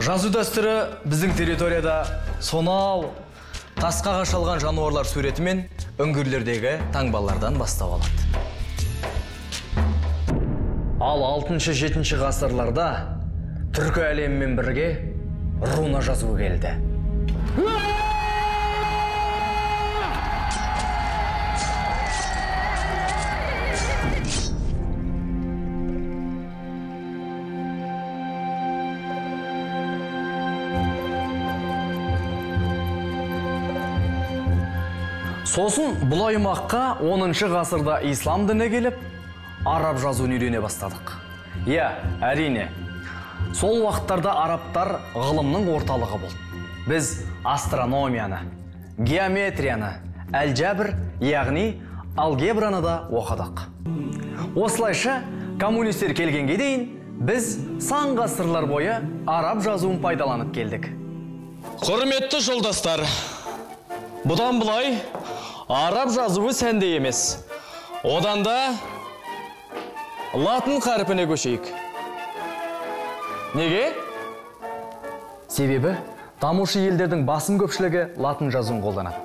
Жазу дәстүрі біздің территорияда сонау тасқа қашалған жануарлар суреті мен үңгірлердегі таңбалардан бастау алады. Ал 6-7 ғасырларда түркі әлемімен бірге руна жазу келді. Сосын бұл аймаққа 10 ғасырда ислам діні келіп, араб жазуын үйрене бастадық. Әрине, сол уақыттарда арабтар ғылымның орталығы болды. Біз астрономияны, геометрияны, әлжәбір, яғни алгебраны да оқыдық. Осылайша, коммунистер келгенге дейін, біз сан ғасырлар бойы араб жазуын пайдаланып келдік. Құрметті жолдастар, бұдан бұлай араб жазуы сәнде емес. Одан да латын қарпіне көшейік. Неге? Себебі, дамушы елдердің басым көпшілігі латын жазуын қолданады.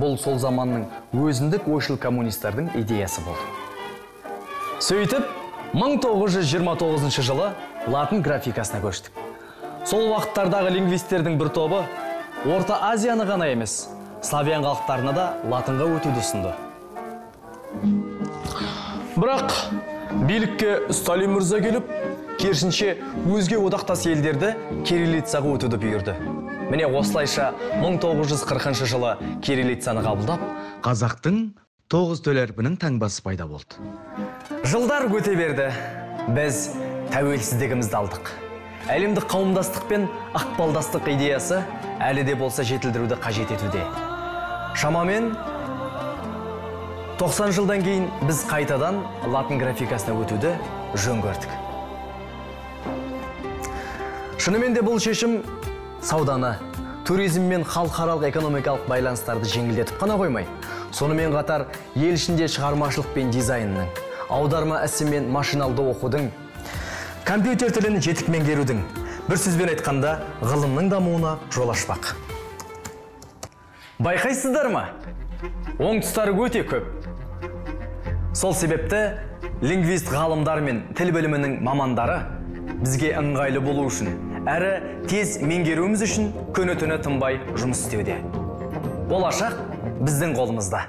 Бұл сол заманның өзіндік ойшыл коммунистердің идеясы болды. Сөйтіп, 1929 жылы латын графикасына көштік. Сол уақыттардағы лингвисттердің бір тобы Орта Азияны ғана емес, славян халықтарына да латынға өтуді ұсынды. Бірақ билікке Сталин мырза келіп, керісінше өзге одақтас елдерді кириллицаға өтуді бұйырды. Міне осылайша 1940 жылы кириллицаны қабылдап, қазақтың 9 төл әрпінің таңбасы пайда болды. Жылдар өте берді. Біз тәуелсіздігімізді алдық. Әлемдік қауымдастық пен ықпалдастық идеясы әлі де болса жетілдіруді қажет етуде. Шамамен 90 жылдан кейін біз қайтадан латын графикасына өтуді жөн көрдік. Шынымен де бұл шешім сауданы, туризм мен халықаралық экономикалық байланыстарды жеңілдетіп қана қоймай, сонымен қатар ел ішінде шығармашылық пен дизайнның, аударма ісі мен машиналды оқудың, компьютер тілін жетік меңгерудің, бір сөзбен айтқанда ғылымның дамуына жол ашпақ. Байқайсыздар ма? Оң тұстары өте көп. Сол себепті лингвист ғалымдар мен тіл білімінің мамандары бізге ыңғайлы болу үшін, әрі тез меңгеруіміз үшін күні-түні тынбай жұмыс істеуде. Болашақ біздің қолымызда.